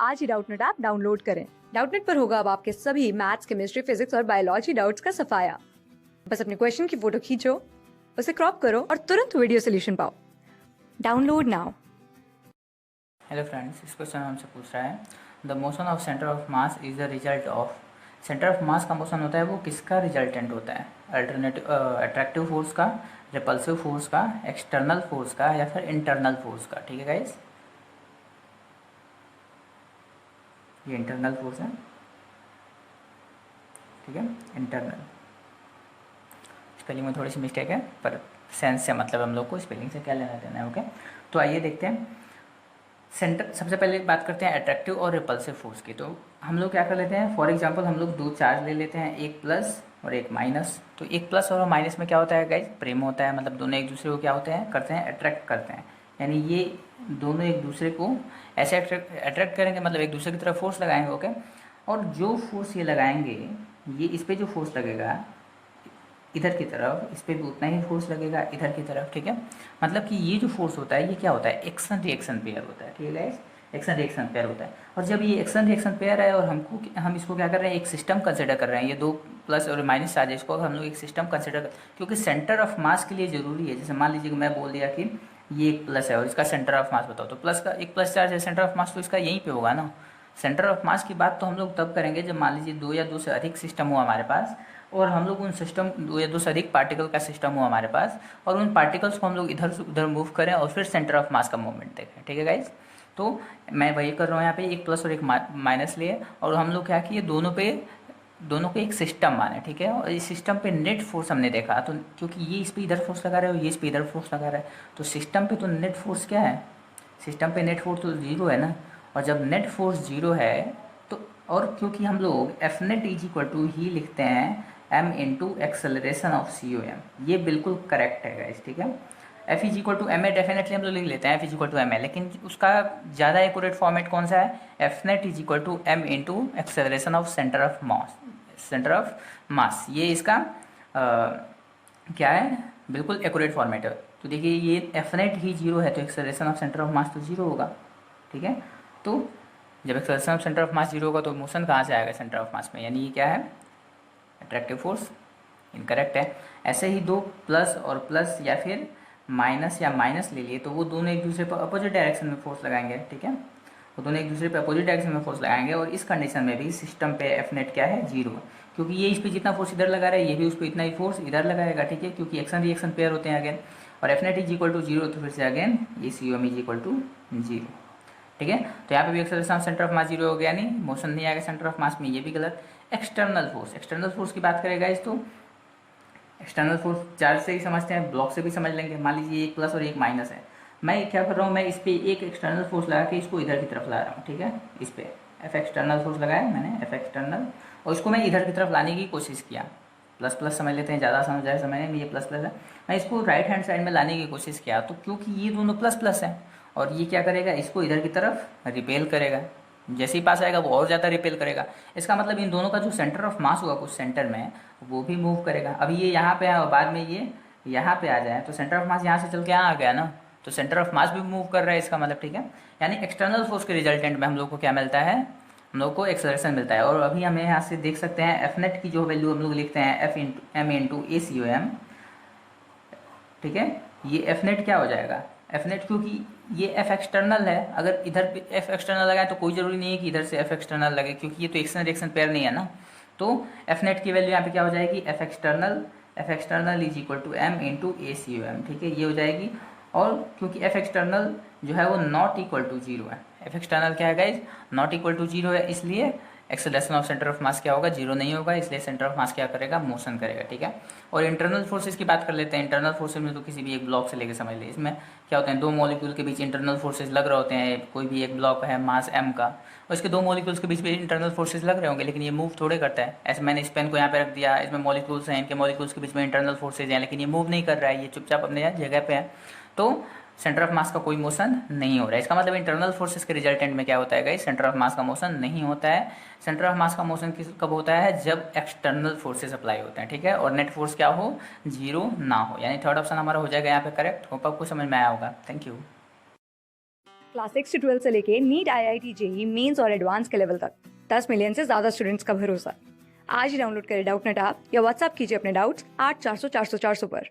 आज ही Doubtnut app download करें। Doubtnut पर होगा अब आपके सभी मैथ्स, केमिस्ट्री, फिजिक्स और बायोलॉजी डाउट्स का सफाया। बस अपने क्वेश्चन की फोटो खींचो, उसे क्रॉप करो और तुरंत वीडियो सोल्यूशन पाओ। Download now. हेलो फ्रेंड्स, इस क्वेश्चन हमसे पूछ रहा है the motion of centre of mass is the result of. Centre of मास का मोशन होता है वो किसका रिजल्टेंट होता है? अल्टरनेटिव अट्रैक्टिव फोर्स का, रिपल्सिव फोर्स का, एक्सटर्नल फोर्स का या फिर इंटरनल फोर्स का। ठीक है गाइस, ये इंटरनल फोर्स है। ठीक है, इंटरनल। स्पेलिंग में थोड़ी सी मिस्टेक है पर सेंस से मतलब हम लोग को स्पेलिंग से क्या लेना देना है। ओके, तो आइए देखते हैं। सेंटर सबसे पहले बात करते हैं अट्रैक्टिव और रिपल्सिव फोर्स की। तो हम लोग क्या कर लेते हैं, फॉर एग्जांपल हम लोग दो चार्ज ले लेते हैं, एक प्लस और एक माइनस। तो एक प्लस और माइनस में क्या होता है गाइज? प्रेम होता है, मतलब दोनों एक दूसरे को क्या होते हैं, करते हैं, अट्रैक्ट करते हैं। यानी ये दोनों एक दूसरे को ऐसे अट्रैक्ट करेंगे, मतलब एक दूसरे की तरफ फोर्स लगाएंगे। ओके, और जो फोर्स ये लगाएंगे, ये इस पर जो फोर्स लगेगा इधर की तरफ, इस पर भी उतना ही फोर्स लगेगा इधर की तरफ। ठीक है, मतलब कि ये जो फोर्स होता है ये क्या होता है, एक्शन रिएक्शन पेयर होता है। ठीक है गाइस, एक्शन रिएक्शन पेयर होता है। और जब ये एक्शन रिएक्शन पेयर है और हम इसको क्या कर रहे हैं, एक सिस्टम कंसिडर कर रहे हैं। ये दो प्लस और माइनस चार्जेस को हम लोग एक सिस्टम कंसिडर कर, क्योंकि सेंटर ऑफ मास के लिए जरूरी है। जैसे मान लीजिए कि मैं बोल दिया कि ये एक प्लस है और इसका सेंटर ऑफ मास बताओ, तो प्लस का एक प्लस चार्ज है, सेंटर ऑफ मास तो इसका यहीं पे होगा ना। सेंटर ऑफ मास की बात तो हम लोग तब करेंगे जब मान लीजिए दो या दो से अधिक सिस्टम हो हमारे पास, और हम लोग उन सिस्टम दो या दो से अधिक पार्टिकल का सिस्टम हो हमारे पास, और उन पार्टिकल्स को हम लोग इधर से उधर मूव करें और फिर सेंटर ऑफ मास का मूवमेंट देखें। ठीक है गाइज, तो मैं वही कर रहा हूँ यहाँ पे, एक प्लस और एक माइनस लिए और हम लोग क्या किए, दोनों को एक सिस्टम माने। ठीक है, और इस सिस्टम पे नेट फोर्स हमने देखा, तो क्योंकि ये इस पे इधर फोर्स लगा रहा है और ये इस पे इधर फोर्स लगा रहा है, तो सिस्टम पे तो नेट फोर्स क्या है, सिस्टम पे नेट फोर्स तो जीरो है ना। और जब नेट फोर्स जीरो है तो, और क्योंकि हम लोग F net is equal to ही लिखते हैं M into acceleration of C O M, ये बिल्कुल करेक्ट है गाइस। ठीक है, F is equal to M A definitely हम लोग लिख लेते हैं, F is equal to M A, लेकिन उसका ज़्यादा एक्यूरेट फॉर्मेट कौन सा है, F net is equal to M into acceleration of centre of mass, centre of mass. ये इसका क्या है, बिल्कुल एक्यूरेट फॉर्मेट है। तो देखिए ये एफ नेट ही जीरो है तो एक्सेलरेशन ऑफ सेंटर ऑफ मास तो जीरो होगा। ठीक है, तो जब acceleration of centre of mass zero होगा तो मोशन कहाँ से आएगा सेंटर ऑफ मास में, यानी ये क्या है, अट्रैक्टिव फोर्स। इनकरेक्ट है। ऐसे ही दो प्लस और प्लस या फिर माइनस या माइनस ले लिए तो वो दोनों एक दूसरे पर अपोजिट डायरेक्शन में फोर्स लगाएंगे। ठीक है, वो दोनों एक दूसरे पे अपोजिट डायरेक्शन में फोर्स लगाएंगे, और इस कंडीशन में भी सिस्टम पे एफ नेट क्या है, जीरो है, क्योंकि ये इस पर जितना फोर्स इधर लगा रहा है ये भी उस पर इतना ही फोर्स इधर लगाएगा। ठीक है, क्योंकि एक्शन रिएक्शन पेयर होते हैं अगेन, और F net is equal to zero, तो फिर से अगेन ये C O M is equal to zero. ठीक है, तो यहाँ पे भी acceleration of centre of mass zero हो गया, नहीं मोशन नहीं आएगा सेंटर ऑफ मास में, ये भी गलत। एक्सटर्नल फोर्स, एक्सटर्नल फोर्स की बात करेगा इस, तो एक्सटर्नल फोर्स चार्ज से ही समझते हैं, ब्लॉक से भी समझ लेंगे। मान लीजिए एक प्लस और एक माइनस है, मैं क्या कर रहा हूँ, मैं इस पर एक एक्सटर्नल फोर्स लगा के इसको इधर की तरफ ला रहा हूँ। ठीक है, इस पर एफ एक्सटर्नल फोर्स लगाया मैंने, एफ एक्सटर्नल, और इसको मैं इधर की तरफ लाने की कोशिश किया। प्लस प्लस समझ लेते हैं, ज़्यादा समझ जाए समझने में, ये प्लस प्लस है, मैं इसको राइट हैंड साइड में लाने की कोशिश किया, तो क्योंकि ये दोनों प्लस प्लस है और ये क्या करेगा, इसको इधर की तरफ रिपेल करेगा, जैसे ही पास आएगा वो और ज़्यादा रिपेल करेगा। इसका मतलब इन दोनों का जो सेंटर ऑफ मास होगा कुछ सेंटर में, वो भी मूव करेगा। अभी ये यहाँ पे है और बाद में ये यहाँ पे आ जाए तो सेंटर ऑफ मास यहाँ से चल के यहाँ आ गया ना, तो सेंटर ऑफ मास भी मूव कर रहा है इसका मतलब। ठीक है, यानी एक्सटर्नल फोर्स के रिजल्टेंट में हम लोग को क्या मिलता है, हम लोग को एक्सेलरेशन मिलता है। और अभी हमें यहाँ से देख सकते हैं एफ नेट की जो वैल्यू हम लोग लिखते हैं F into M into A C O M. ठीक है, ये एफ नेट क्या हो जाएगा, एफ नेट, क्योंकि ये एफ एक्सटर्नल है, अगर इधर पे एफ एक्सटर्नल लगाए तो कोई ज़रूरी नहीं है कि इधर से एफ एक्सटर्नल लगे, क्योंकि ये तो एक्शन रिएक्शन पेयर नहीं है ना। तो एफ नेट की वैल्यू यहाँ पे क्या हो जाएगी, F external is equal to M into A C O M. ठीक है, ये हो जाएगी। और क्योंकि एफ एक्सटर्नल जो है वो नॉट इक्वल टू जीरो है, एफ एक्सटर्नल क्या है guys, not equal to zero है, इसलिए acceleration of centre of mass क्या होगा, जीरो नहीं होगा, इसलिए सेंटर ऑफ मास क्या करेगा, मोशन करेगा। ठीक है, और इंटरनल फोर्सेस की बात कर लेते हैं। इंटरनल फोर्सेस में तो किसी भी एक ब्लॉक से लेके समझ ले, इसमें क्या होते हैं, दो मॉलिक्यूल के बीच इंटरनल फोर्सेस लग रहे होते हैं। कोई भी एक ब्लॉक है मास m का, और इसके दो मॉलिक्यूल्स के बीच में इंटरनल फोर्सेस लग रहे होंगे, लेकिन ये मूव थोड़े करता है। ऐसे मैंने इस पेन को यहाँ पे रख दिया, इसमें मॉलिक्यूल्स हैं, इनके मॉलिक्यूल्स के बीच में इंटरनल फोर्सेज हैं, लेकिन ये मूव नहीं कर रहा है, ये चुपचाप अपने जगह पे है, तो सेंटर ऑफ मास का कोई मोशन नहीं हो रहा है। इसका मतलब इंटरनल फोर्सेस के रिजल्टेंट में क्या होता है गाइस, सेंटर ऑफ मास का मोशन नहीं होता है। सेंटर ऑफ मास का मोशन कब होता है, जब एक्सटर्नल फोर्सेस अप्लाई होते हैं। ठीक है, और नेट फोर्स क्या हो, जीरो ना हो, यानी थर्ड ऑप्शन हमारा हो जाएगा यहाँ पे करेक्ट। होप आपको समझ में आया होगा। Thank you. क्लास 6 से 12 से लेके नीट, IIT, जेई मेंस और एडवांस के लेवल तक 10 मिलियन से ज्यादा स्टूडेंट्स का भरोसा। आज ही डाउनलोड करें डाउटनेट ऐप या व्हाट्सएप कीजिए अपने डाउट्स 8400 400 400 पर।